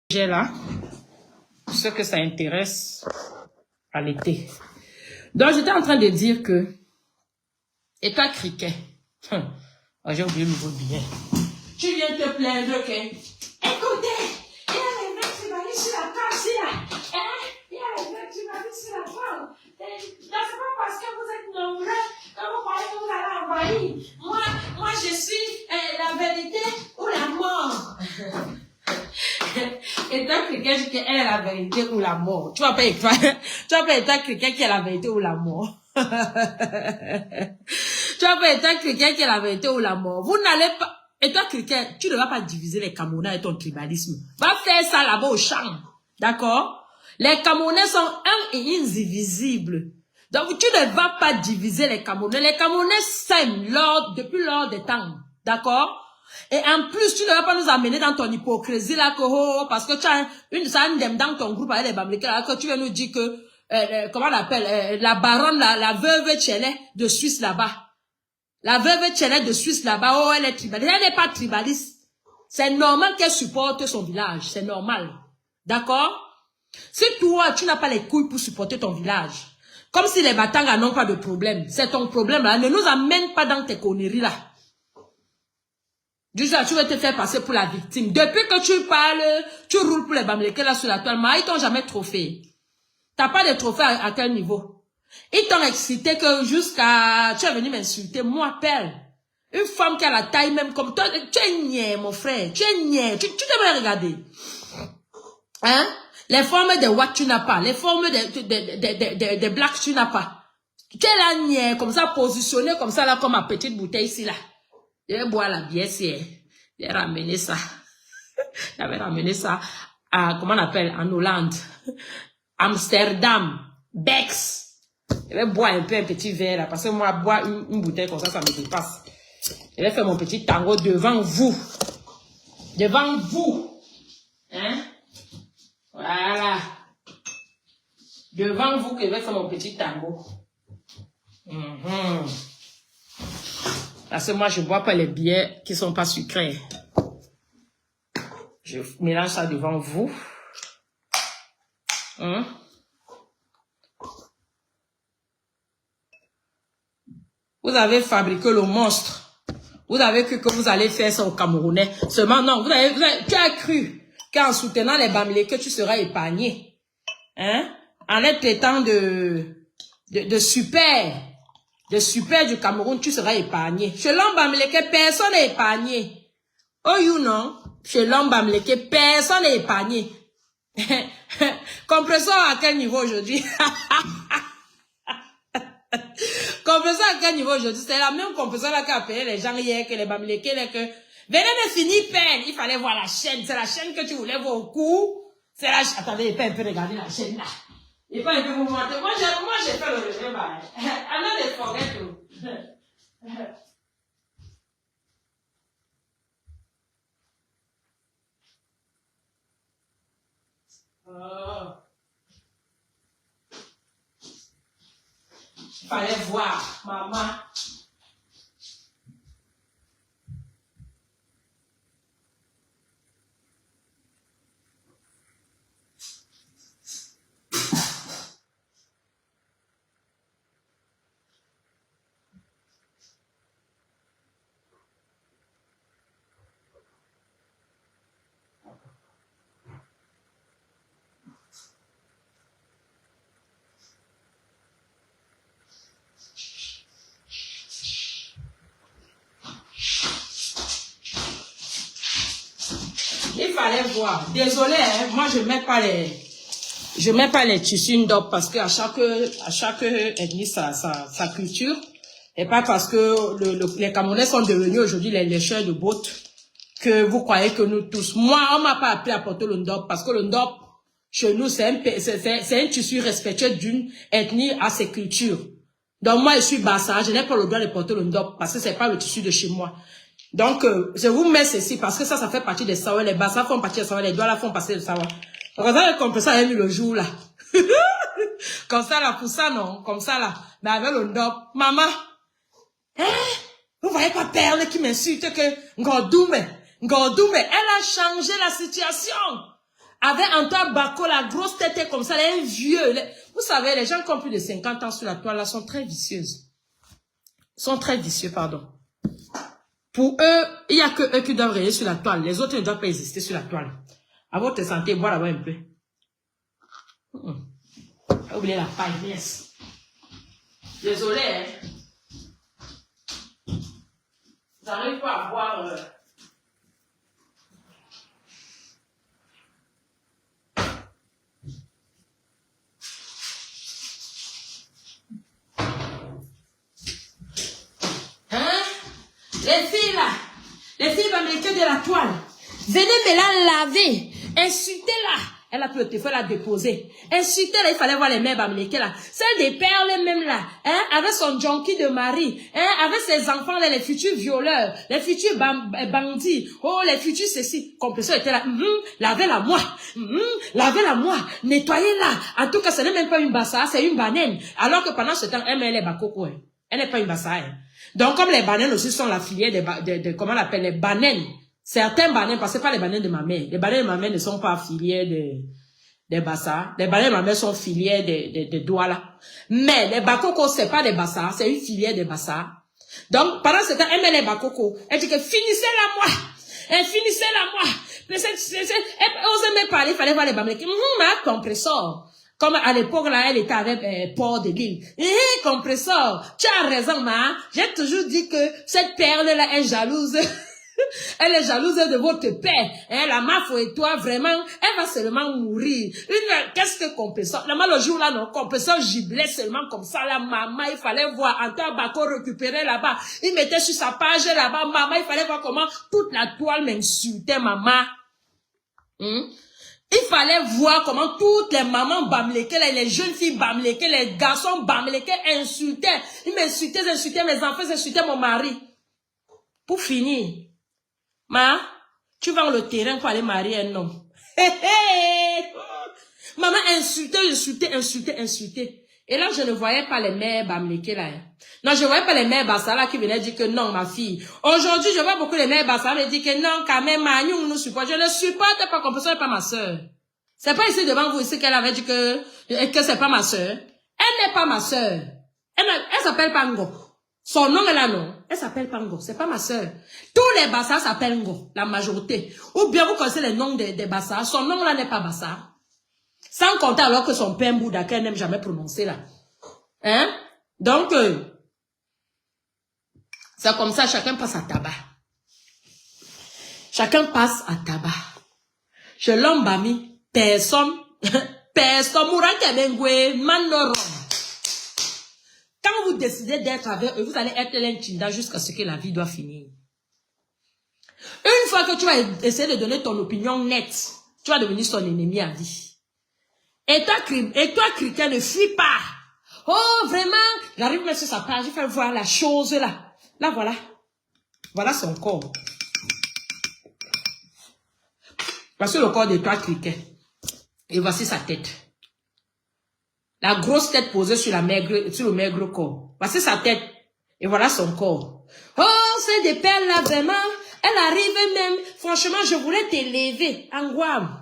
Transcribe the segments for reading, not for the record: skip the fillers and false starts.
j'ai là, pour ceux que ça intéresse à l'été. Donc, j'étais en train de dire que, et toi, criquet, oh, j'ai oublié le nouveau billet. Tu viens te plaindre que, écoutez, il y a les mecs qui m'ont mis sur la table, ici, là. Il y a les mecs qui m'ont mis sur la table. C'est pas parce que vous êtes nombreux que vous croyez que vous allez envahir. Moi, je suis la vérité ou la mort. Et toi, quelqu'un qui est la vérité ou la mort. Tu vas pas être quelqu'un qui est la vérité ou la mort. Tu vas pas être quelqu'un qui est la vérité ou la mort. Vous n'allez pas. Et toi, quelqu'un, tu ne vas pas diviser les Camerounais avec ton tribalisme. Va faire ça là-bas au champ. D'accord? Les Camerounais sont un et indivisibles. Donc, tu ne vas pas diviser les Camerounais. Les Camerounais s'aiment depuis lors des temps. D'accord? Et en plus, tu ne vas pas nous amener dans ton hypocrisie là, parce que tu as une dame dans ton groupe avec les Bamlékés là, que tu veux nous dire que, comment on appelle, la baronne, la veuve Tchélet de Suisse là-bas. La veuve Tchélet de Suisse là-bas, oh, elle est tribaliste. Elle n'est pas tribaliste. C'est normal qu'elle supporte son village. C'est normal. D'accord? Si toi, tu n'as pas les couilles pour supporter ton village, comme si les Batanga n'ont pas de problème, c'est ton problème là. Ne nous amène pas dans tes conneries là. Du genre, tu veux te faire passer pour la victime. Depuis que tu parles, tu roules pour les Bamlékés là sur la toile. Mais ils t'ont jamais trophée. T'as pas de trophée à quel niveau? Ils t'ont excité que jusqu'à... Tu es venu m'insulter. Moi, Pelle. Une femme qui a la taille même comme toi. Tu es niais, mon frère. Tu es niais. Tu devrais regarder. Hein? Les formes de what tu n'as pas. Les formes de black tu n'as pas. Tu es là niais, comme ça, positionné comme ça, là, comme ma petite bouteille ici, là. Je vais boire la bière, j'ai ramené ça. J'avais ramené ça à, comment on appelle, en Hollande. Amsterdam. Bex. Je vais boire un peu un petit verre, là, parce que moi, boire une bouteille comme ça me dépasse. Je vais faire mon petit tango devant vous. Devant vous. Hein? Voilà. Devant vous que je vais faire mon petit tango. Parce que moi, je ne bois pas les bières qui ne sont pas sucrées. Je mélange ça devant vous. Vous avez fabriqué le monstre. Vous avez cru que vous allez faire ça aux Camerounais. Seulement, non, tu as cru qu'en soutenant les Bamlékés, tu seras épargné. Hein? En traitant de super du Cameroun, tu seras épargné. Chez l'homme Bamléké, personne n'est épargné. Oh, you know, chez l'homme Bamléké, personne n'est épargné. Compresseur à quel niveau aujourd'hui? Compresseur à quel niveau aujourd'hui? C'est la même compresseur là qui a appelé les gens hier, que les Bamlékés, là, que venez de finir peine. Il fallait voir la chaîne. C'est la chaîne que tu voulais voir au cou. C'est la chaîne. Attendez, il peut un peu regarder la chaîne là. Il peut un peu vous montrer. Moi, j'ai fait le relevé, bah. I'm not a forget to. Il fallait voir, maman. Il fallait voir. Désolé, hein, moi je mets pas les tissus ndop parce que à chaque ethnie sa culture. Et pas parce que les Camerounais sont devenus aujourd'hui les lécheurs de bottes que vous croyez que nous tous. Moi, on m'a pas appris à porter le ndop parce que le ndop, chez nous, c'est un tissu respectueux d'une ethnie à ses cultures. Donc moi, je suis bassa, je n'ai pas le droit de porter le ndop parce que c'est pas le tissu de chez moi. Donc, je vous mets ceci parce que ça fait partie des sawa. Les bassas font partie des sawa, les doigts là font partie des sawa. Donc, ça, comme ça, j'ai mis le jour là. Comme ça là, pour ça, non. Comme ça là. Mais avec le ndop. Maman, hein? Vous voyez pas Perle qui m'insulte que Ngordoume, elle a changé la situation. Avec Antoine Bako, la grosse tête est comme ça, elle est un vieux. Vous savez, les gens qui ont plus de 50 ans sur la toile, là, sont très vicieuses. Sont très vicieux, pardon. Pour eux, il n'y a que eux qui doivent rester sur la toile. Les autres ne doivent pas exister sur la toile. À votre santé, boire là-bas un peu. Oubliez la paille, yes. Désolé, hein. J'arrive pas à boire... Les filles américaines de la toile, venez me la laver, insultez-la. Elle a pris le téléphone, elle a déposé. Insultez-la, il fallait voir les mères américaines là. Celle des perles même là, hein, avec son junkie de mari, hein, avec ses enfants là, les futurs violeurs, les futurs bandits, oh, les futurs ceci. Compresseur était là, lavez-la moi, lavez-la moi, nettoyez-la. En tout cas, ce n'est même pas une bassa, c'est une banane. Alors que pendant ce temps, elle met les bakoko, hein. Elle n'est pas une bassa, hein. Donc, comme les bananes aussi sont la filière comment on appelle les bananes. Certains bananes, parce que c'est pas les bananes de ma mère. Les bananes de ma mère ne sont pas filières des bassas. Les bananes de ma mère sont filières des douala. Mais les bakoko, c'est pas des bassas, c'est une filière des bassas. Donc, pendant ce temps, elle met les bakoko. Elle dit que finissez-la moi. Finissez-la moi. Elle osait même parler, il fallait voir les bananes. Ma compresseur. Comme à l'époque, là, elle était avec Port de Lille. Compresseur, tu as raison, ma. J'ai toujours dit que cette perle-là est jalouse. Elle est jalouse de votre père. Hein, la mafia et toi, vraiment, elle va seulement mourir. Qu'est-ce que compresseur? Le jour-là, non, compresseur giblait seulement comme ça, la maman, il fallait voir Antoine Bako récupérer là-bas. Il mettait sur sa page là-bas, maman, il fallait voir comment toute la toile m'insultait, maman. Il fallait voir comment toutes les mamans bamléquées, les jeunes filles bamléquées, les garçons bamléqués insultaient. Ils m'insultaient, mes enfants insultaient mon mari. Pour finir, tu vas le terrain pour aller marier un homme. Maman insultait. Et là, je ne voyais pas les mères bamléquées là. Non, je ne voyais pas les mères bassala qui venaient dire que non, ma fille. Aujourd'hui, je vois beaucoup les mères bassala me dire que non, quand même, nous nous supporte. Je ne supporte pas comme ça, n'est pas ma soeur. C'est pas ici devant vous ici qu'elle avait dit que c'est pas ma soeur. Elle n'est pas ma soeur. Elle s'appelle Pango. Son nom est là, non. Elle s'appelle Pango. C'est pas ma soeur. Tous les bassas s'appellent Ngo, la majorité. Ou bien vous connaissez les noms des bassas. Son nom là n'est pas bassa. Sans compter alors que son père Bouddha qu'elle n'aime jamais prononcer là. Hein? Donc, c'est comme ça, chacun passe à tabac. Chacun passe à tabac. Je l'embami, personne, mourante bengue, manorom. Quand vous décidez d'être avec eux, vous allez être l'intinda jusqu'à ce que la vie doit finir. Une fois que tu vas essayer de donner ton opinion nette, tu vas devenir son ennemi à vie. Et toi, chrétien, ne fuis pas. Oh, vraiment, j'arrive même sur sa page, je fais voir la chose là. Là, voilà. Voilà son corps. Voici le corps de toi, chrétien. Et voici sa tête. La grosse tête posée sur le maigre corps. Voici sa tête. Et voilà son corps. Oh, c'est des perles là, vraiment. Elle arrive même. Franchement, je voulais t'élever. En Guam.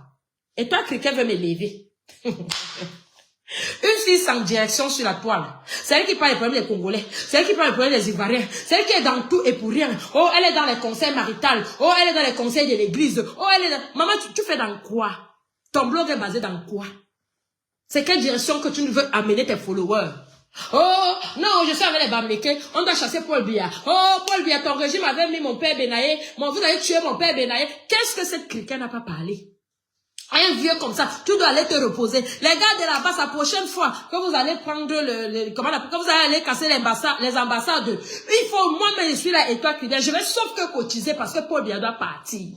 Et toi, chrétien, veut m'élever. Une fille sans direction sur la toile. C'est elle qui parle les problèmes des Congolais. C'est elle qui parle les problèmes des Ivoiriens. C'est elle qui est dans tout et pour rien. Oh, elle est dans les conseils maritales. Oh, elle est dans les conseils de l'église. Oh, elle est dans... Maman, tu fais dans quoi? Ton blog est basé dans quoi? C'est quelle direction que tu veux amener tes followers? Oh, non, je suis avec les Bamlékés. On doit chasser Paul Biya. Oh, Paul Biya, ton régime avait mis mon père Benaye. Vous avez tué mon père Benaye. Qu'est-ce que cette chrétienne n'a pas parlé? Un vieux comme ça, tu dois aller te reposer. Les gars de là-bas, la prochaine fois que vous allez prendre quand vous allez aller casser les ambassades, il faut, moi-même, je suis là et toi, je vais sauf que cotiser parce que Paul Biya doit partir.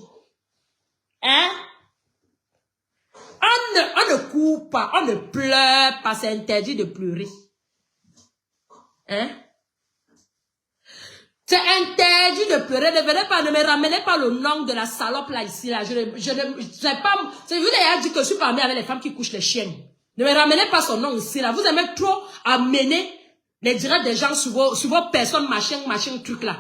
Hein? On ne court pas, on ne pleure pas, c'est interdit de pleurer. Hein? C'est interdit de pleurer. Ne me ramenez pas le nom de la salope là ici. Là. Je sais pas. C'est vous d'ailleurs dit que je suis parmi avec les femmes qui couchent les chiennes. Ne me ramenez pas son nom ici là. Vous aimez trop amener les directs des gens sur vos personnes, machin, truc là.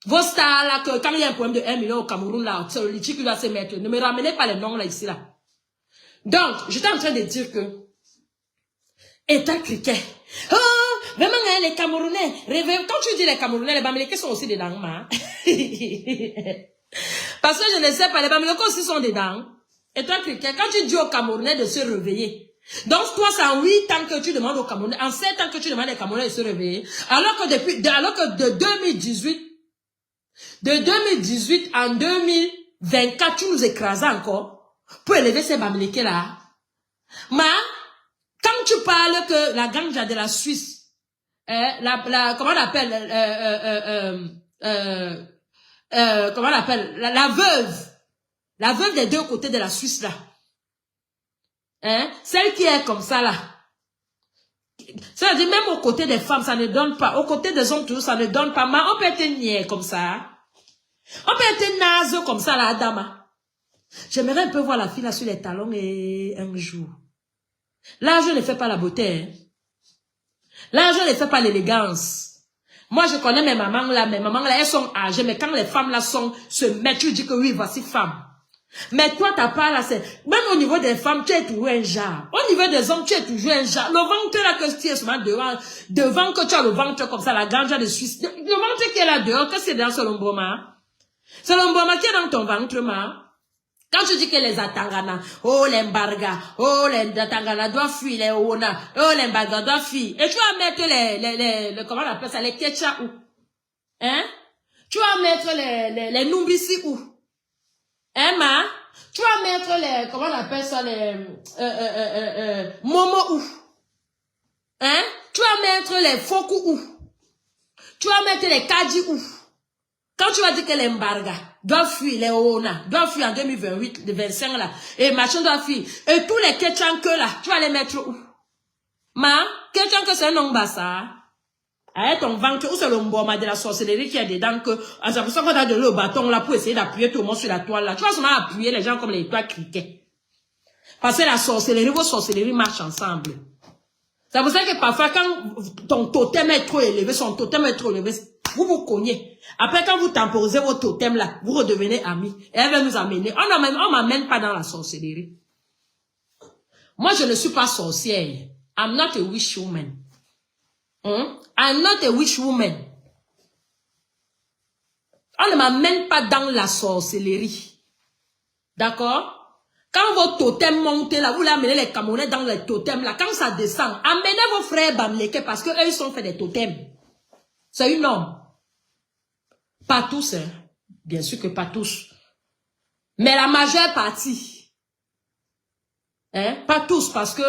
Vos stars là, que quand il y a un problème de 1 million au Cameroun là, c'est le litige qui doit se mettre. Ne me ramenez pas les noms là, ici là. Donc, j'étais en train de dire que, État criquet. Oh, vraiment, hein, les Camerounais, quand tu dis les Camerounais, les Bamileke sont aussi dedans, hein. Parce que je ne sais pas, les Bamileke aussi sont dedans. État criquet, quand tu dis aux Camerounais de se réveiller, donc toi, c'est en 8 ans que tu demandes aux Camerounais, en 7 ans que tu demandes aux Camerounais de se réveiller, alors que de 2018 en 2024, tu nous écrases encore pour élever ces Bamileke là. Mais, quand tu parles que la ganja de la Suisse, comment on appelle, comment on appelle, la veuve des deux côtés de la Suisse là, hein, celle qui est comme ça là, c'est-à-dire même aux côtés des femmes, ça ne donne pas, aux côtés des hommes toujours, ça ne donne pas, mais on peut être niais comme ça, on peut être naze comme ça là, Adama. J'aimerais un peu voir la fille là sur les talons et un jour. L'argent ne fait pas la beauté. Hein. L'argent ne fait pas l'élégance. Moi, je connais mes mamans là, elles sont âgées, mais quand les femmes là se mettent, tu dis que oui, voici femme. Mais toi, t'as pas là, même au niveau des femmes, tu es toujours un genre. Au niveau des hommes, tu es toujours un genre. Le ventre là que tu es souvent devant que tu as le ventre comme ça, la ganja de Suisse. Le ventre qui est là dehors, que c'est dans ce lomboma? C'est lomboma qui est dans ton ventre, ma. Quand tu dis que les Atangana, oh les Mbarga, oh les Atangana doivent fuir, les Ona, oh les Mbarga doivent fuir. Et tu vas mettre les comment on appelle ça, les Ketcha où? Hein? Tu vas mettre les Numbisi où? Hein, ma? Tu vas mettre les, comment on appelle ça, les, Momo où? Hein? Tu vas mettre les Foku où? Tu vas mettre les Kaji où? Quand tu vas dire que les Mbarga doivent fuir, les Ona doivent fuir en 2028, 2025 là, et machin doit fuir, et tous les Ketchanke là, tu vas les mettre où? Ma, Ketchanke c'est un nom bassa. Avec ton ventre, où c'est le mboma de la sorcellerie qui est dedans que, c'est pour ça qu'on a donné le bâton là pour essayer d'appuyer tout le monde sur la toile là. Tu vas seulement appuyer les gens comme les toiles criquets. Parce que la sorcellerie, vos sorcelleries marchent ensemble. C'est pour ça que parfois quand ton totem est trop élevé, son totem est trop élevé, vous vous cognez. Après quand vous temporisez vos totems là, vous redevenez amis. Et elle va nous amener. On m'amène pas dans la sorcellerie. Moi je ne suis pas sorcière. I'm not a witch woman. I'm not a witch woman. On ne m'amène pas dans la sorcellerie. D'accord? Quand vos totems montent là, vous l'amenez les Camerounais dans les totems là. Quand ça descend, amenez vos frères Bamileke parce qu'eux ils sont fait des totems. C'est une norme. Pas tous, hein. Bien sûr que pas tous. Mais la majeure partie. Hein? Pas tous parce que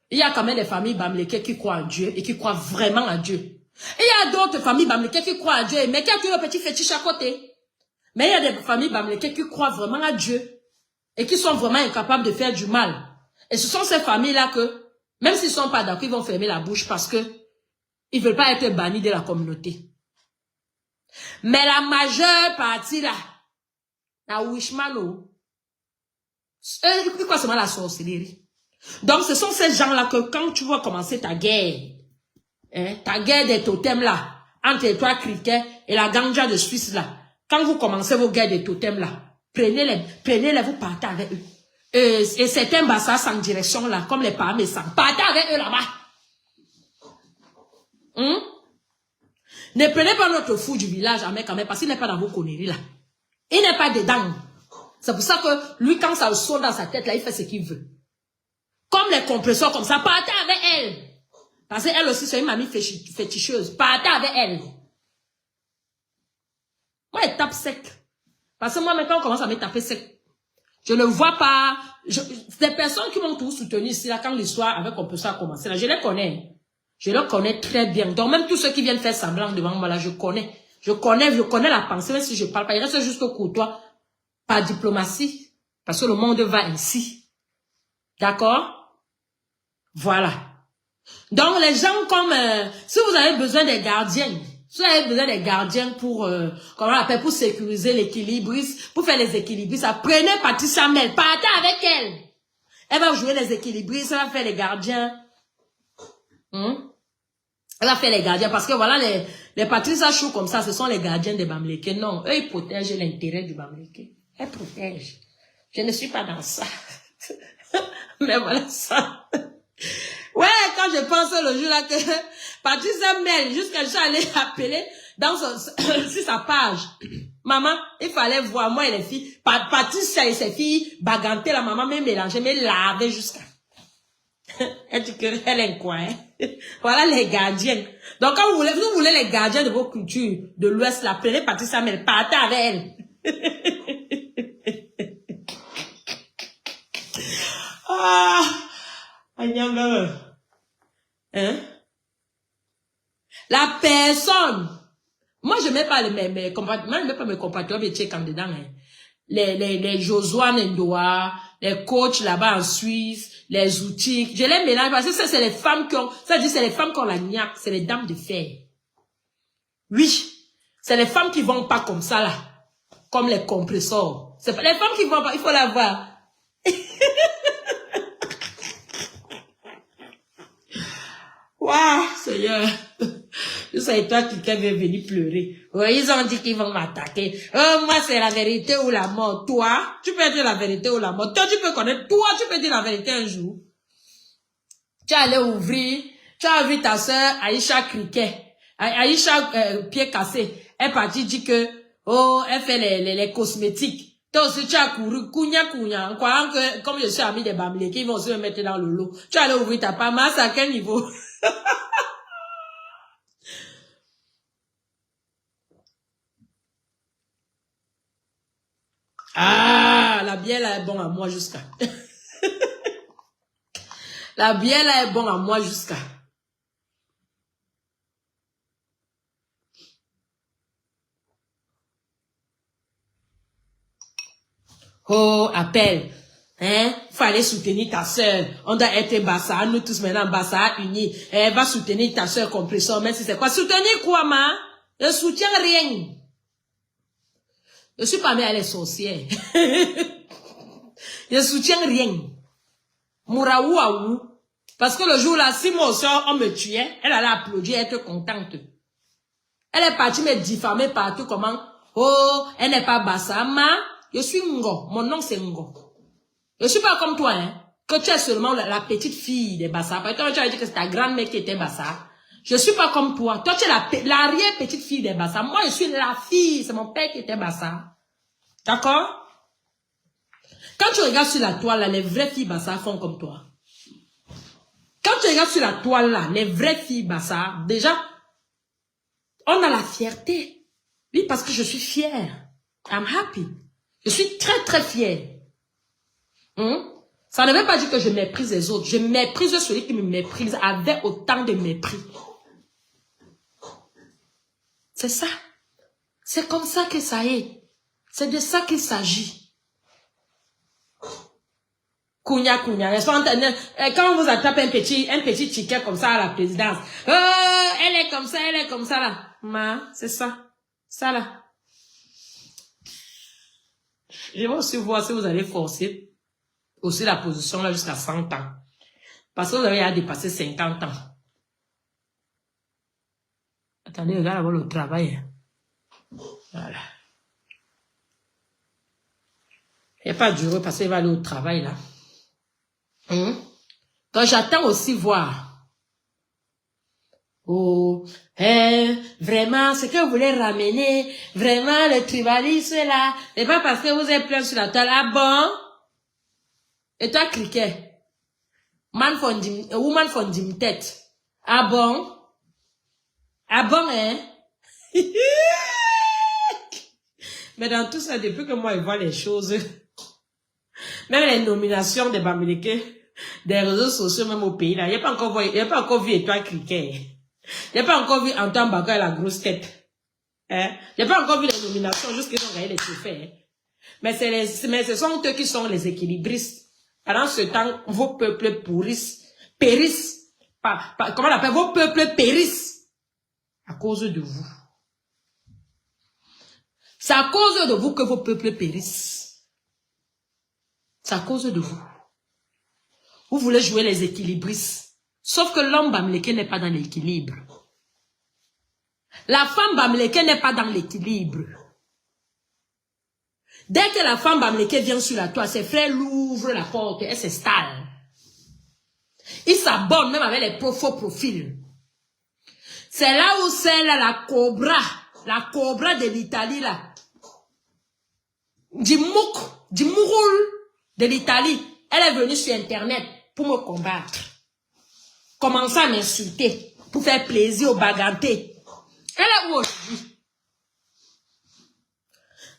il y a quand même des familles Bamileke qui croient en Dieu et qui croient vraiment en Dieu. Et il y a d'autres familles Bamileke qui croient en Dieu, mais qui ont toujours un petit fétiche à côté. Mais il y a des familles Bamileke qui croient vraiment à Dieu et qui sont vraiment incapables de faire du mal. Et ce sont ces familles-là que, même s'ils ne sont pas d'accord, ils vont fermer la bouche parce que ils ne veulent pas être bannis de la communauté. Mais la majeure partie là, la Wishmano, c'est quoi seulement la sorcellerie? Donc, ce sont ces gens-là que quand tu vas commencer ta guerre, hein, ta guerre des totems là, entre les trois criquets et la ganja de Suisse là, quand vous commencez vos guerres des totems là, prenez-les, vous partez avec eux. Et certains bassas en direction là, comme les parmesans, partez avec eux là-bas. Ne prenez pas notre fou du village à Mekame parce qu'il n'est pas dans vos conneries là. Il n'est pas dedans. C'est pour ça que lui, quand ça saute dans sa tête là, il fait ce qu'il veut. Comme les compresseurs comme ça, partez avec elle. Parce qu'elle aussi, c'est une mamie féticheuse. Partez avec elle. Moi, elle tape sec. Parce que moi, maintenant, on commence à me taper sec. Je ne vois pas... des personnes qui m'ont tout soutenu ici, là, quand l'histoire avec compresseur a commencé, là, je les connais. Je les connais très bien. Donc, même tous ceux qui viennent faire semblant devant moi, là, je connais. Je connais la pensée, même si je parle pas. Il reste juste au courtois. Par diplomatie. Parce que le monde va ainsi. D'accord? Voilà. Donc, les gens comme... si vous avez besoin des gardiens, si vous avez besoin des gardiens pour... comment on appelle, pour sécuriser l'équilibrisme, pour faire les équilibristes, prenez Patricia Mel, partez avec elle. Elle va jouer les équilibristes, elle va faire les gardiens. Elle a fait les gardiens parce que voilà, les Patricia Chou comme ça, ce sont les gardiens des Bamileke. Non, eux, ils protègent l'intérêt du Bamileke. Elle protège. Je ne suis pas dans ça. Mais voilà ça. Ouais, quand je pense le jour là que Patricia Mel, jusqu'à je suis allée appeler dans sur sa page. Maman, il fallait voir moi et les filles. Patricia et ses filles baganter la maman, mais mélanger, mais laver jusqu'à. Elle dit qu'elle est un coin. Voilà les gardiens. Donc quand vous voulez les gardiens de vos cultures de l'Ouest, la prenez Patricia Mel, partez avec elle. Ah, hein? La personne. Moi, je mets pas mes compatriotes, moi, je mets pas mes compatriotes et tchèques en dedans, hein. Les Josué Nendoa, les coachs là-bas en Suisse, les outils. Je les mélange parce que ça, c'est les femmes qui ont, ça dit, c'est les femmes qui ont la niaque, c'est les dames de fer. Oui. C'est les femmes qui vont pas comme ça, là. Comme les compresseurs. C'est pas les femmes qui vont pas, il faut la voir. Waouh, Seigneur. Je sais toi, quelqu'un veut venir pleurer. Ouais, ils ont dit qu'ils vont m'attaquer. Oh, moi, c'est la vérité ou la mort. Toi, tu peux dire la vérité ou la mort. Toi, tu peux connaître. Toi, tu peux dire la vérité un jour. Tu es allé ouvrir. Tu as vu ta soeur Aïcha Criquet. Aïcha pied cassé. Elle est partie dire que, oh, elle fait les cosmétiques. Toi aussi, tu as couru, en croyant que, comme je suis ami des Bamileke, ils vont aussi me mettre dans le lot. Tu es allé ouvrir ta part, mais à quel niveau? Ah, la bière là est bonne à moi jusqu'à. La bière là est bonne à moi jusqu'à. Oh, appel. Hein? Fallait soutenir ta soeur. On doit être Bassa. Nous tous maintenant, Bassa unis. Elle va soutenir ta soeur compresseur. Mais c'est quoi? Soutenir quoi, ma? Je soutiens rien. Je suis pas mère, elle est sorcière. Je soutiens rien. Mouraou aou. Parce que le jour là, si mon soeur, on me tuait, elle allait applaudir, être contente. Elle est partie me diffamer partout comment, oh, elle n'est pas Bassama. Je suis Ngo. Mon nom c'est Ngo. Je suis pas comme toi, hein. Que tu es seulement la petite fille de Bassa. Parce que tu as dit que c'est ta grande-mère qui était Bassa. Je suis pas comme toi. Toi, tu es l'arrière petite fille de Bassa. Moi, je suis la fille. C'est mon père qui était Bassa. D'accord? Quand tu regardes sur la toile, là, les vraies filles Bassa font comme toi. Quand tu regardes sur la toile, là, les vraies filles Bassa, déjà, on a la fierté. Oui, parce que je suis fière. I'm happy. Je suis très, très fière. Ça ne veut pas dire que je méprise les autres. Je méprise celui qui me méprise avec autant de mépris. C'est ça. C'est comme ça que ça est. C'est de ça qu'il s'agit. Kounya. Quand on vous attrape un petit ticket comme ça à la présidence. Oh, elle est comme ça là. Ma, c'est ça. Ça là. Je vais aussi voir si vous allez forcer aussi la position là jusqu'à 100 ans. Parce que vous avez à dépasser 50 ans. Attendez, regarde avant le travail. Voilà. Il n'y a pas duré parce qu'il va aller au travail là. Donc j'attends aussi voir. Oh, vraiment, ce que vous voulez ramener, vraiment le tribalisme là, c'est pas parce que vous êtes plein sur la toile. Ah bon? Et toi, Criquet? Woman from Dim tête. Ah bon? Ah bon, hein? Mais dans tout ça, depuis que moi, je vois les choses, même les nominations des Bamileke, des réseaux sociaux, même au pays, là, il n'y a pas encore vu Étoile Criquet. Il n'y a pas encore vu Antoine Baga et la grosse tête. Hein? Il n'y a pas encore vu les nominations, juste qu'ils ont gagné les trophées. Hein? Mais ce sont eux qui sont les équilibristes. Pendant ce temps, vos peuples périssent. Comment on appelle? Vos peuples périssent à cause de vous. C'est à cause de vous que vos peuples périssent. C'est à cause de vous. Vous voulez jouer les équilibristes. Sauf que l'homme Bamileke n'est pas dans l'équilibre. La femme bamileke n'est pas dans l'équilibre. Dès que la femme bamileke vient sur la toile, ses frères l'ouvrent la porte, elle s'installe. Ils s'abonnent même avec les faux profils. C'est là où c'est la cobra de l'Italie là. Du Mouroul de l'Italie. Elle est venue sur Internet pour me combattre. Commencer à m'insulter, pour faire plaisir aux bagantés. Elle est où aujourd'hui?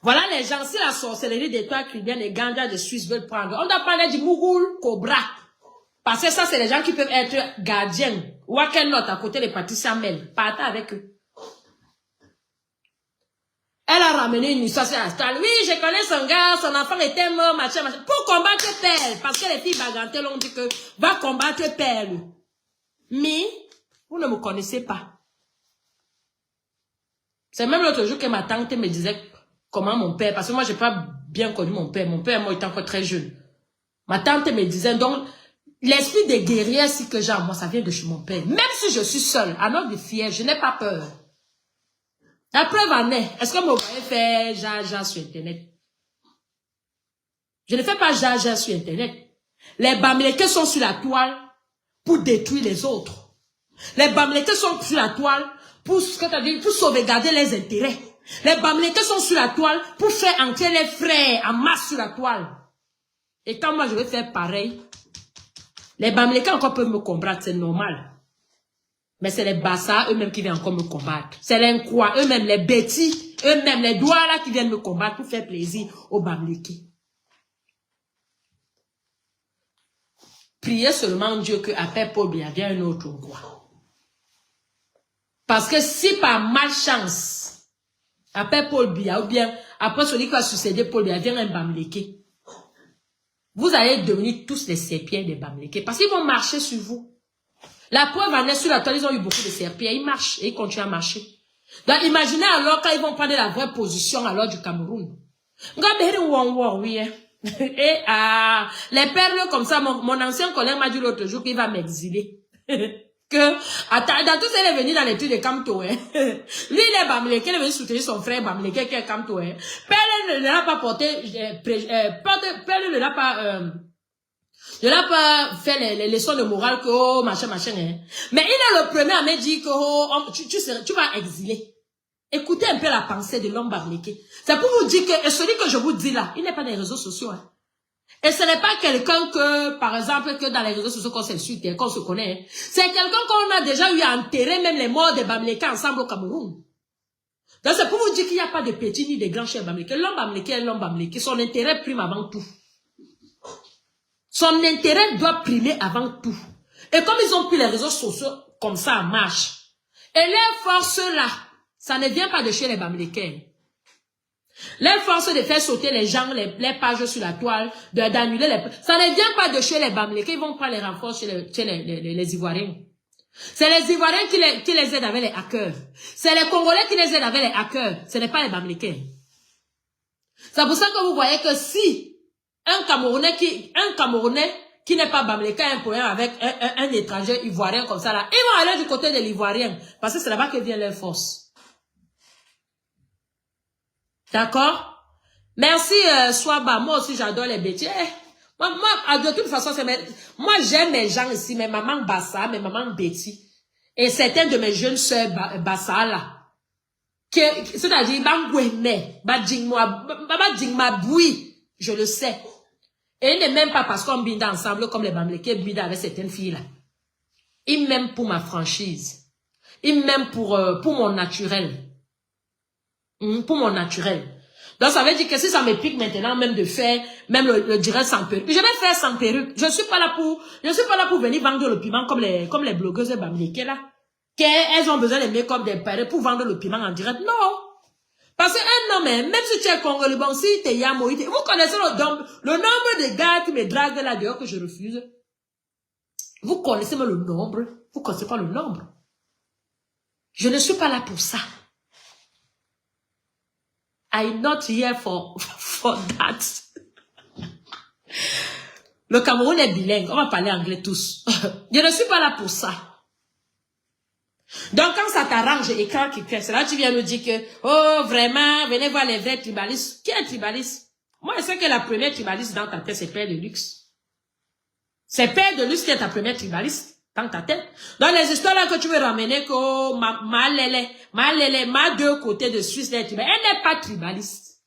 Voilà les gens, si la sorcellerie des toits cubaines et ganja de Suisse veulent prendre, on doit parler du Mouroul Cobra. Parce que ça, c'est les gens qui peuvent être gardiens. Ou à quel autre à côté de Patricia Mel. Partez avec eux. Elle a ramené une histoire sur la toile. Oui, je connais son gars, son enfant était mort, machin. Pour combattre Pelle. Parce que les filles bagantées l'ont dit que va combattre Pelle. Mais, vous ne me connaissez pas. C'est même l'autre jour que ma tante me disait comment mon père, parce que moi, je n'ai pas bien connu mon père. Mon père, moi, était encore très jeune. Ma tante me disait, donc, l'esprit des guerriers, si que j'ai en moi, ça vient de chez mon père. Même si je suis seule, à notre fière, je n'ai pas peur. La preuve en est, est-ce que mon père fait jaja sur Internet? Je ne fais pas jaja sur Internet. Les bamilekés sont sur la toile pour détruire les autres. Les bamilekés sont sur la toile pour sauvegarder les intérêts. Les bamilekés sont sur la toile pour faire entrer les frères en masse sur la toile. Et quand moi je vais faire pareil, les bamilekés encore peuvent me combattre, c'est normal. Mais c'est les Bassa eux-mêmes qui viennent encore me combattre. C'est les Nkwa eux-mêmes, les Betty, eux-mêmes, les Douala qui viennent me combattre pour faire plaisir aux bamilekés. Priez seulement Dieu que après Paul Biya vient un autre roi. Parce que si par malchance, après Paul Biya ou bien après celui qui va succéder Paul Biya vient un bamileke, vous allez devenir tous les serpients des bamilekés parce qu'ils vont marcher sur vous. La preuve en est sur la toile, ils ont eu beaucoup de serpients, ils marchent et ils continuent à marcher. Donc imaginez alors quand ils vont prendre la vraie position alors du Cameroun. Et les perles comme ça, mon ancien collègue m'a dit l'autre jour qu'il va m'exiler. Dans tout ça, il est venu dans l'étude de Kamto. Lui, il est bamileke, il est venu soutenir son frère bamileke qui est Kamto. Perle ne l'a pas porté, Perle ne l'a pas, je n'ai pas fait les leçons de morale que, oh, machin. Mais il est le premier à me dire que, oh, tu vas exiler. Écoutez un peu la pensée de l'homme bamileke. C'est pour vous dire que celui que je vous dis là, il n'est pas dans les réseaux sociaux. Hein. Et ce n'est pas quelqu'un que, par exemple, que dans les réseaux sociaux qu'on s'insulte, qu'on se connaît. Hein. C'est quelqu'un qu'on a déjà eu à enterrer même les morts des bamileke ensemble au Cameroun. Donc c'est pour vous dire qu'il n'y a pas de petits ni de grands chefs bamileke. L'homme bamileke est l'homme bamileke. Son intérêt prime avant tout. Son intérêt doit primer avant tout. Et comme ils ont pris les réseaux sociaux comme ça en marche, et leur force là, ça ne vient pas de chez les bamileke. Leur force de faire sauter les gens, les pages sur la toile, d'annuler les... Ça ne vient pas de chez les bamileke, ils vont prendre les renforts chez les Ivoiriens. C'est les Ivoiriens qui les aident avec les hackers. C'est les Congolais qui les aident avec les hackers. Ce n'est pas les bamileke. C'est pour ça que vous voyez que si un Camerounais qui n'est pas bamileke a un problème avec un étranger ivoirien comme ça là, ils vont aller du côté de l'ivoirien. Parce que c'est là-bas que vient leur force. D'accord? Merci, Swaba. Moi aussi, j'adore les bêtises. Moi, de toute façon, moi, j'aime mes gens ici, mes mamans Bassa, mes mamans Betty. Et certaines de mes jeunes sœurs Bassa, là. C'est-à-dire, je le sais. Et ils ne m'aiment pas parce qu'on binde ensemble comme les bamileke bindent avec certaines filles, là. Ils m'aiment pour ma franchise. Ils m'aiment pour mon naturel. Pour mon naturel. Donc ça veut dire que si ça me pique maintenant même de faire même le direct sans perruque, je vais faire sans perruque. Je suis pas là pour venir vendre le piment comme les blogueuses bamileke là. Qu'elles ont besoin de make-up des perruques pour vendre le piment en direct. Non. Parce qu'un homme, même si tu es congolais, bon, si tu es Yamo, vous connaissez le nombre de gars qui me draguent là dehors que je refuse. Vous connaissez même le nombre. Vous connaissez pas le nombre. Je ne suis pas là pour ça. I'm not here for that. Le Cameroun est bilingue. On va parler anglais tous. Je ne suis pas là pour ça. Donc, quand ça t'arrange, écran qui fait, c'est là que tu viens nous dire que, oh, vraiment, venez voir les vrais tribalistes. Qui est tribaliste? Moi, je sais que la première tribaliste dans ta tête, c'est Père de Luxe. C'est Père de Luxe qui est ta première tribaliste dans ta tête. Dans les histoires là que tu veux ramener, que ma deux côtés de Suisse, elle n'est pas tribaliste.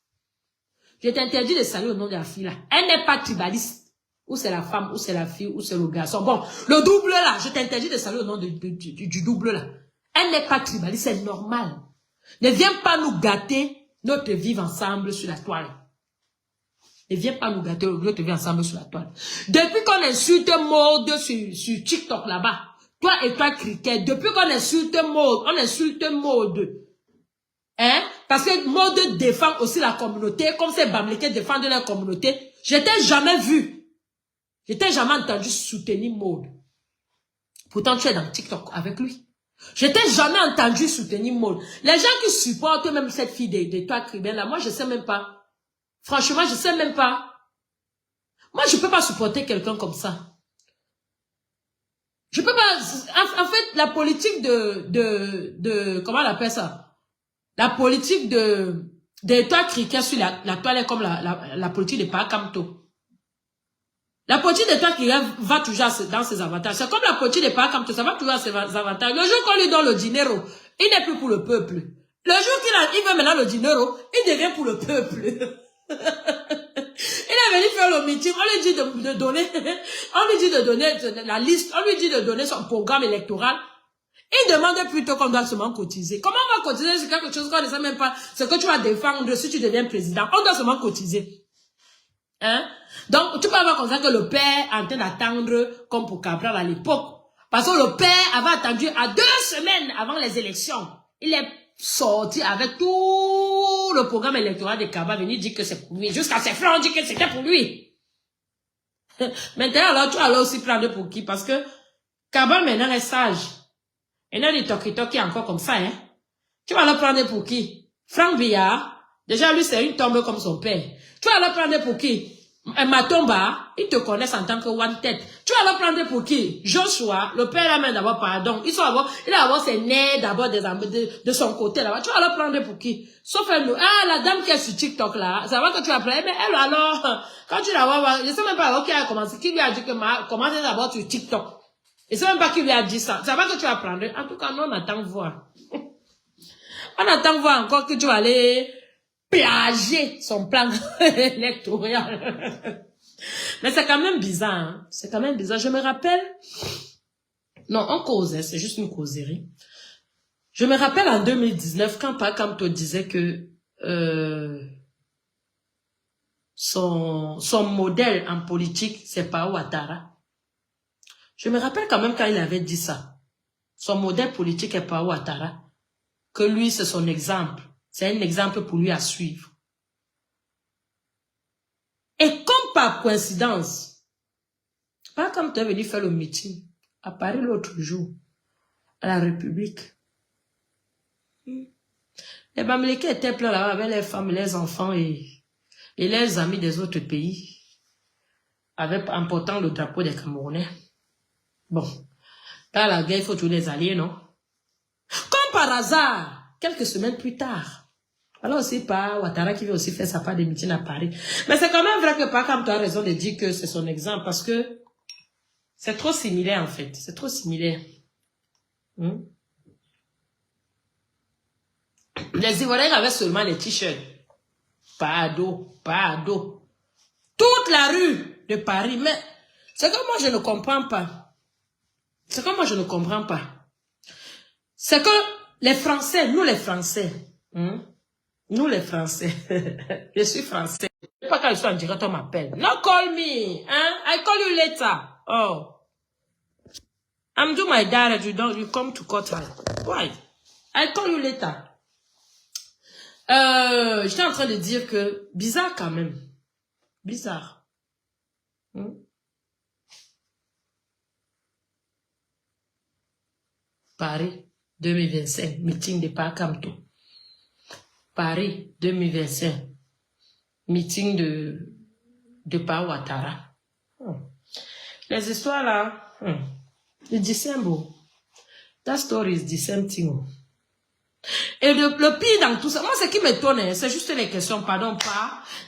Je t'interdis de saluer au nom de la fille là. Elle n'est pas tribaliste. Ou c'est la femme, ou c'est la fille, ou c'est le garçon. Bon, le double là, je t'interdis de saluer au nom du double là. Elle n'est pas tribaliste, c'est normal. Ne viens pas nous gâter notre vivre ensemble sur la toile. Ne viens pas nous gâter notre vie ensemble sur la toile. Depuis qu'on insulte Mode sur TikTok là-bas, toi et toi Cricket, depuis qu'on insulte Mode, on insulte Mode. Hein? Parce que Mode défend aussi la communauté, comme c'est Bamleke défendre la communauté. Je t'ai jamais vu. Je t'ai jamais entendu soutenir Mode. Pourtant, tu es dans TikTok avec lui. Je t'ai jamais entendu soutenir Mode. Les gens qui supportent même cette fille de toi, Cricket, là, moi, je sais même pas. Franchement, je sais même pas. Moi, je peux pas supporter quelqu'un comme ça. Je peux pas. En fait, la politique comment on appelle ça? La politique de toi Cricket sur la toile est comme la politique de Pakamto. La politique de toi Cricket va toujours dans ses avantages. C'est comme la politique de Pakamto, ça va toujours à ses avantages. Le jour qu'on lui donne le dinero, il n'est plus pour le peuple. Le jour qu'il veut maintenant le dinero, il devient pour le peuple. Il est venu faire le meeting, on lui dit de donner, on lui dit de donner la liste, on lui dit de donner son programme électoral. Il demande plutôt qu'on doit seulement cotiser. Comment on va cotiser sur quelque chose qu'on ne sait même pas ce que tu vas défendre si tu deviens président? On doit seulement cotiser. Hein? Donc, tu peux avoir comme ça que le père est en train d'attendre comme pour Cabral à l'époque. Parce que le père avait attendu à 2 semaines avant les élections. Il est sorti avec tout le programme électoral de Cabral, venu dire que c'est pour lui. Jusqu'à ses frères ont dit que c'était pour lui. Maintenant, alors, tu vas aussi prendre pour qui? Parce que Cabral maintenant est sage. Et non, les toki-toki encore comme ça, hein. Tu vas le prendre pour qui? Franck Billard. Déjà, lui, c'est une tombe comme son père. Tu vas le prendre pour qui? Matomba, ils te connaissent en tant que one tête. Tu vas le prendre pour qui? Joshua, le père là-même d'abord, pardon. Il va avoir ses nez d'abord de son côté là-bas. Tu vas le prendre pour qui? Sauf elle, la dame qui est sur TikTok là, ça va que tu vas prendre. Mais elle alors, quand tu la vois, je sais même pas qui a commencé, qui lui a dit que commencez d'abord sur TikTok. Je sais même pas qui lui a dit ça. Ça va que tu vas prendre. En tout cas, nous, on attend voir. On attend voir encore que tu vas aller plager son plan électoral. Mais c'est quand même bizarre, hein? C'est quand même bizarre. Je me rappelle, non, on causait, c'est juste une causerie. Je me rappelle en 2019, quand Pakamto disait que son modèle en politique, c'est pas Ouattara. Je me rappelle quand même quand il avait dit ça. Son modèle politique est pas Ouattara. Que lui, c'est son exemple. C'est un exemple pour lui à suivre. Et comme par coïncidence, pas comme tu es venu faire le meeting à Paris l'autre jour, à la République. Les Bamileke étaient pleins là avec les femmes, les enfants et les amis des autres pays, avec en portant le drapeau des Camerounais. Bon, dans la guerre, il faut tous les alliés, non? Comme par hasard, quelques semaines plus tard, alors aussi pas Ouattara qui veut aussi faire sa part de meeting à Paris. Mais c'est quand même vrai que Pakam, tu as raison de dire que c'est son exemple parce que c'est trop similaire en fait. C'est trop similaire. Les Ivoiriens avaient seulement les t-shirts. Pas d'eau, pas d'eau. Toute la rue de Paris. Mais c'est que moi je ne comprends pas. C'est que moi je ne comprends pas. C'est que les Français, nous les Français, nous les Français, je suis Français. Je sais pas quand je suis en direct, on m'appelle. No call me, hein? I call you later. Oh. I'm doing my direct, you come to Qatar. Why? I call you later. J'étais en train de dire que, bizarre quand même. Bizarre. Paris, 2025, meeting de Pakamto. Paris, 2025, meeting de Ouattara. Les histoires là, ils disent c'est beau. That story is the same thing. Et le pire dans tout ça, moi ce qui m'étonne, c'est juste les questions, pardon,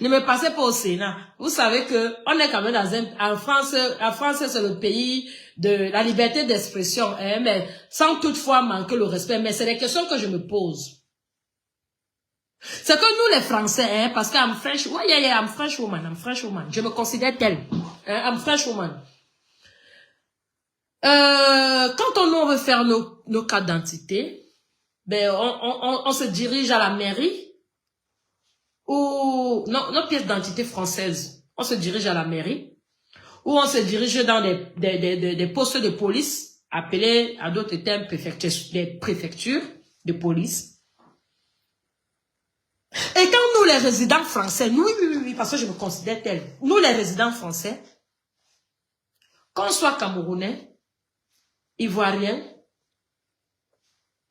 ne me passez pas au Sénat. Vous savez que on est quand même en France c'est le pays de la liberté d'expression, hein, mais sans toutefois manquer le respect. Mais c'est les questions que je me pose. C'est que nous les Français, hein, parce que I'm French, I'm French woman, je me considère telle, hein, I'm French woman. Quand on veut faire nos cartes d'identité, ben, on se dirige à la mairie ou non, nos pièces d'identité françaises, on se dirige à la mairie ou on se dirige dans des postes de police appelés à d'autres termes des préfectures de police. Et quand nous les résidents français, oui, parce que je me considère tel, nous les résidents français, qu'on soit camerounais, ivoirien,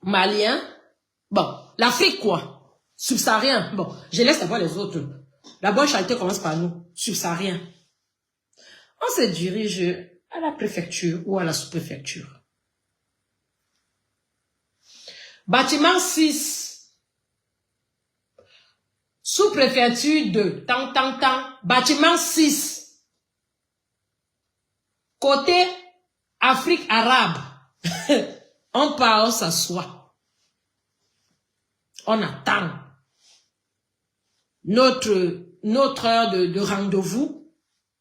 malien, bon, l'Afrique quoi, subsaharien, bon, je laisse savoir les autres. La bonne charité commence par nous, subsaharien. On se dirige à la préfecture ou à la sous-préfecture. Bâtiment 6, sous-préfecture 2, bâtiment 6, côté Afrique arabe, on part, on s'assoit. On attend notre heure de rendez-vous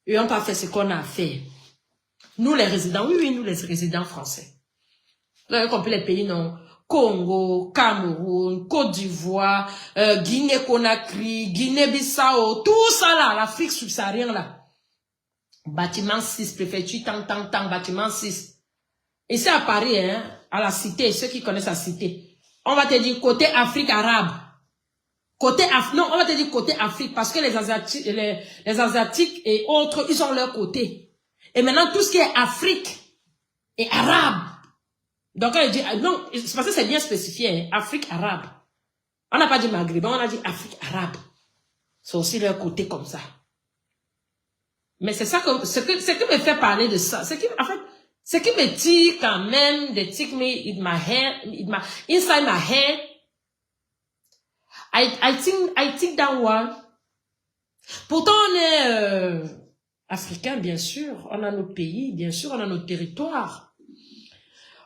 et on va faire ce qu'on a à faire. Nous les résidents, oui, nous les résidents français. Vous avez compris les pays, non? Congo, Cameroun, Côte d'Ivoire, Guinée-Conakry, Guinée-Bissau, tout ça là, l'Afrique subsaharienne là. Bâtiment 6, préfecture, bâtiment 6. Ici à Paris, hein, à la cité, ceux qui connaissent la cité. On va te dire côté Afrique arabe. Non, on va te dire côté Afrique parce que les Asiatiques et autres, ils ont leur côté. Et maintenant, tout ce qui est Afrique et arabe. Donc, on dit, non, c'est parce que c'est bien spécifié, hein, Afrique arabe. On n'a pas dit maghrébin, on a dit Afrique arabe. C'est aussi leur côté comme ça. Mais c'est ça que, ce qui me fait parler de ça, c'est que, en fait, ce qui me tire quand même, they take me inside my head. I think that one. Pourtant, on est africain, bien sûr. On a nos pays, bien sûr. On a nos territoires.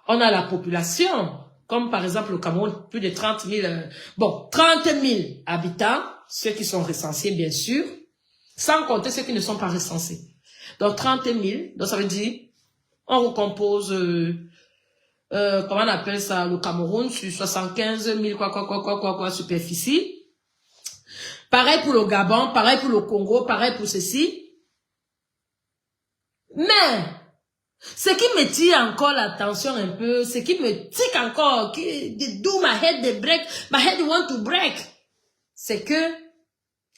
On a la population. Comme par exemple le Cameroun, plus de 30 000 habitants. Ceux qui sont recensés, bien sûr. Sans compter ceux qui ne sont pas recensés. Donc 30 000. Donc ça veut dire, on recompose, comment on appelle ça, le Cameroun sur 75 000 quoi, superficie. Pareil pour le Gabon, pareil pour le Congo, pareil pour ceci. Mais, ce qui me tire encore l'attention un peu, ce qui me tique encore, qui do my head want to break, c'est que,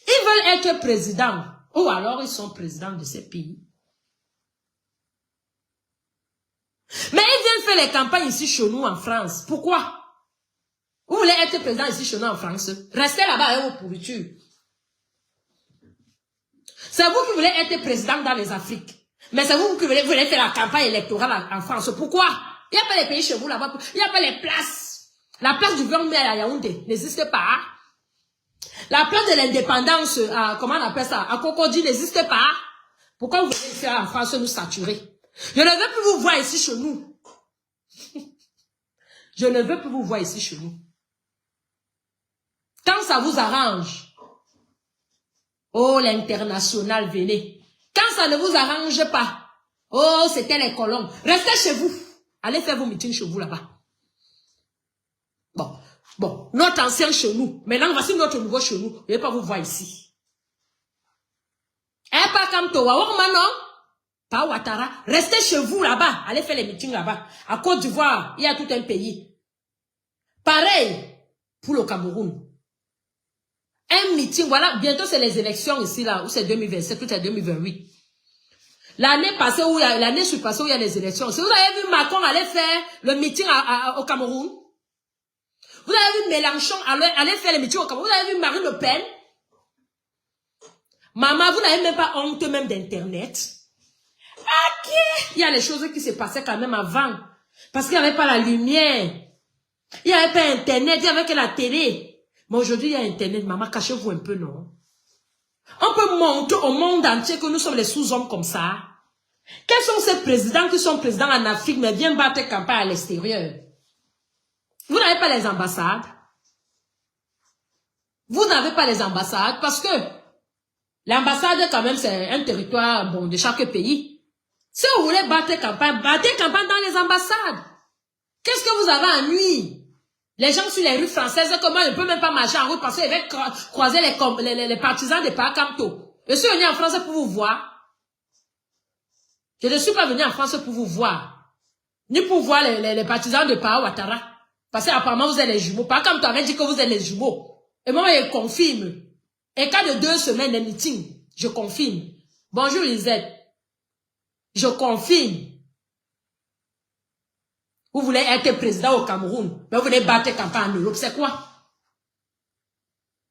ils veulent être présidents, ou alors ils sont présidents de ces pays. Mais ils viennent faire les campagnes ici chez nous en France. Pourquoi? Vous voulez être président ici chez nous en France? Restez là-bas avec vos pourritures. C'est vous qui voulez être président dans les Afriques. Mais c'est vous qui voulez faire la campagne électorale en France. Pourquoi? Il n'y a pas les pays chez vous là-bas. Il n'y a pas les places. La place du Vieux à Yaoundé n'existe pas. La place de l'indépendance, comment on appelle ça? À Cocody n'existe pas. Pourquoi vous voulez faire en France nous saturer? Je ne veux plus vous voir ici chez nous. Je ne veux plus vous voir ici chez nous. Quand ça vous arrange, oh, l'international, venez. Quand ça ne vous arrange pas, oh, c'était les colons. Restez chez vous. Allez faire vos meetings chez vous là-bas. Bon, notre ancien chez nous. Maintenant, voici notre nouveau chez nous. Je ne vais pas vous voir ici. Eh, pas comme toi, non? Pas Ouattara, restez chez vous là-bas, allez faire les meetings là-bas. À Côte d'Ivoire, il y a tout un pays. Pareil pour le Cameroun. Un meeting, voilà, bientôt c'est les élections ici là, où c'est 2027, tout est 2028. L'année passée, l'année surpassée où il y a les élections. Si vous avez vu Macron aller faire le meeting au Cameroun, vous avez vu Mélenchon aller faire le meeting au Cameroun, vous avez vu Marine Le Pen. Maman, vous n'avez même pas honte même d'internet. Il y a les choses qui se passaient quand même avant. Parce qu'il n'y avait pas la lumière. Il n'y avait pas Internet, il n'y avait que la télé. Mais aujourd'hui, il y a Internet. Maman, cachez-vous un peu, non? On peut montrer au monde entier que nous sommes les sous-hommes comme ça. Quels sont ces présidents qui sont présidents en Afrique, mais viennent battre campagne à l'extérieur? Vous n'avez pas les ambassades. Vous n'avez pas les ambassades parce que l'ambassade, quand même, c'est un territoire bon, de chaque pays. Si vous voulez battre campagne dans les ambassades. Qu'est-ce que vous avez à nuire? Les gens sur les rues françaises, comment ils ne peuvent même pas marcher en route parce qu'ils veulent croiser les partisans de Pakamto. Je suis venu en France pour vous voir. Je ne suis pas venu en France pour vous voir. Ni pour voir les partisans de Pao Ouattara. Parce qu'apparemment vous êtes les jumeaux. Pakamto avait dit que vous êtes les jumeaux. Et moi, je confirme. Et cas de 2 semaines de meeting, je confirme. Bonjour Lisette. Je confirme. Vous voulez être président au Cameroun, mais vous voulez battre campagne en Europe, c'est quoi?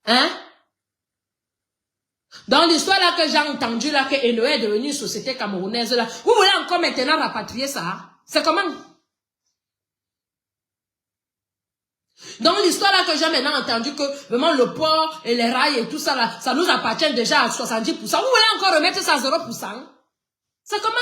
Hein? Dans l'histoire là que j'ai entendu là, que Enoé est devenu une société camerounaise là, vous voulez encore maintenant rapatrier ça? C'est comment? Dans l'histoire là que j'ai maintenant entendu que vraiment le port et les rails et tout ça là, ça nous appartient déjà à 70%. Vous voulez encore remettre ça à 0%? C'est comment?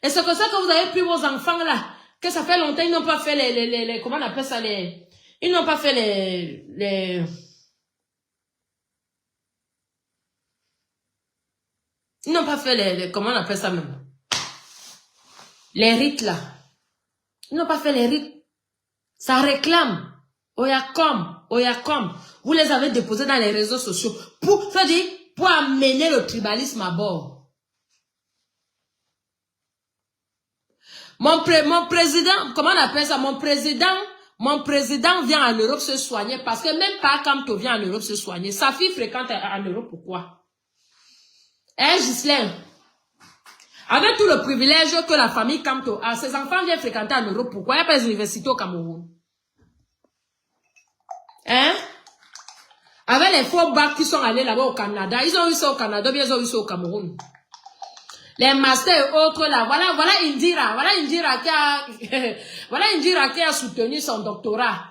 Et c'est comme ça que vous avez pris vos enfants là, que ça fait longtemps, ils n'ont pas fait les comment on appelle ça, ils n'ont pas fait ils n'ont pas fait comment on appelle ça même? Les rites là. Ils n'ont pas fait les rites. Ça réclame. Oyacom. Vous les avez déposés dans les réseaux sociaux pour amener le tribalisme à bord. Mon président, comment on appelle ça? Mon président vient en Europe se soigner parce que même pas Kamto vient en Europe se soigner. Sa fille fréquente en Europe, pourquoi? Hein, Ghislain? Avec tout le privilège que la famille Kamto a, ses enfants viennent fréquenter en Europe, pourquoi? Il n'y a pas les universités au Cameroun. Hein? Avec les faux bacs qui sont allés là-bas au Canada, ils ont eu ça au Canada, bien ils ont eu ça au Cameroun. Les masters et autres là, voilà Indira qui a soutenu son doctorat.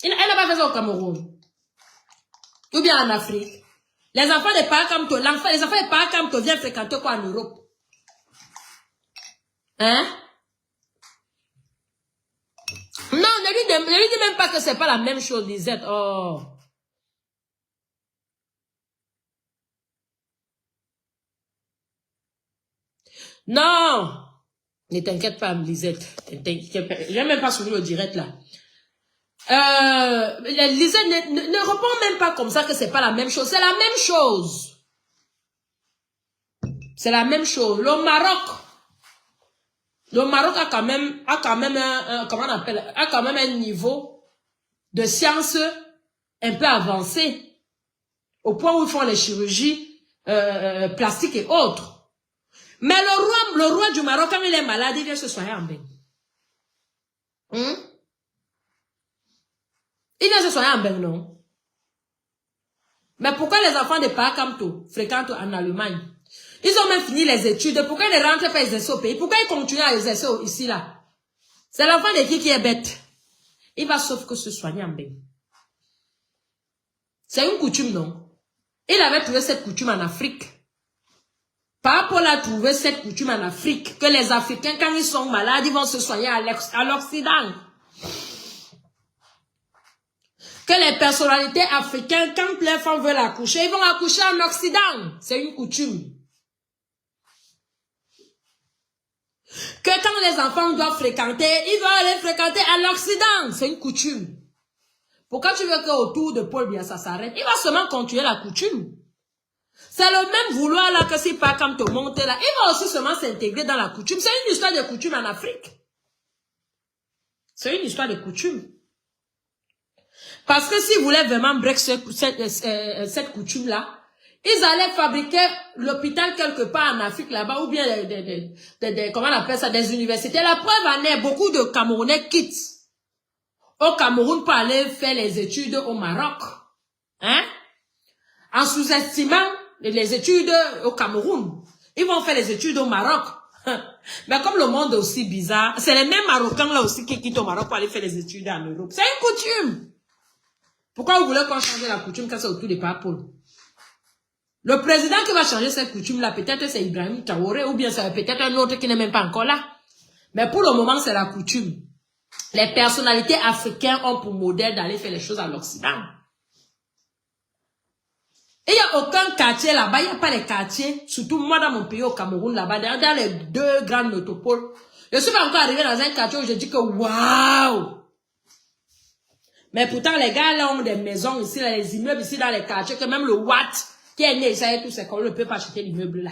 Elle n'a pas fait ça au Cameroun. Ou bien en Afrique. Les enfants de Pakamto, les enfants de Pakamto viennent fréquenter quoi en Europe? Hein? Non, ne lui dis même pas que c'est pas la même chose, Lisette. Oh. Non, ne t'inquiète pas, Lisette. Je n'ai même pas suivi le direct là. Lisette ne répond même pas comme ça que c'est pas la même chose. C'est la même chose. C'est la même chose. Le Maroc a quand même comment on appelle, a quand même un niveau de science un peu avancé. Au point où ils font les chirurgies plastiques et autres. Mais le roi du Maroc, quand il est malade, il vient se soigner en bain. Il vient se soigner en bain, non? Mais pourquoi les enfants de Pakamto fréquentent en Allemagne? Ils ont même fini les études. Pourquoi ils ne rentrent pas exercer au pays? Pourquoi ils continuent à exercer ici, là? C'est l'enfant de qui est bête? Il va sauf que se soigner en bain. C'est une coutume, non? Il avait trouvé cette coutume en Afrique. Paul a trouvé cette coutume en Afrique, que les Africains, quand ils sont malades, ils vont se soigner à l'Occident. Que les personnalités africaines, quand les femmes veulent accoucher, ils vont accoucher en Occident. C'est une coutume. Que quand les enfants doivent fréquenter, ils doivent aller fréquenter à l'Occident. C'est une coutume. Pourquoi tu veux qu'autour de Paul Biya ça s'arrête? Il va seulement continuer la coutume. C'est le même vouloir là que si pas comme te monter là, il va aussi seulement s'intégrer dans la coutume. C'est une histoire de coutume en Afrique. C'est une histoire de coutume. Parce que s'ils voulaient vraiment break cette coutume là, ils allaient fabriquer l'hôpital quelque part en Afrique là-bas, ou bien comment on appelle ça, des universités. La preuve en est, beaucoup de Camerounais quittent au Cameroun pour aller faire les études au Maroc. Hein? En sous-estimant les études au Cameroun. Ils vont faire les études au Maroc. Mais comme le monde est aussi bizarre, c'est les mêmes Marocains là aussi qui quittent au Maroc pour aller faire les études en Europe. C'est une coutume. Pourquoi vous voulez qu'on change la coutume quand c'est autour des papes? Le président qui va changer cette coutume-là, peut-être c'est Ibrahim Traoré ou bien c'est peut-être un autre qui n'est même pas encore là. Mais pour le moment, c'est la coutume. Les personnalités africaines ont pour modèle d'aller faire les choses à l'Occident. Et il n'y a aucun quartier là-bas, il n'y a pas les quartiers, surtout moi dans mon pays au Cameroun là-bas, dans les deux grandes métropoles. Je suis pas encore arrivé dans un quartier où je dis que waouh! Mais pourtant, les gars là ont des maisons ici, là, les immeubles ici dans les quartiers, que même le Watt qui est né, ça et tout, c'est qu'on ne peut pas acheter l'immeuble là.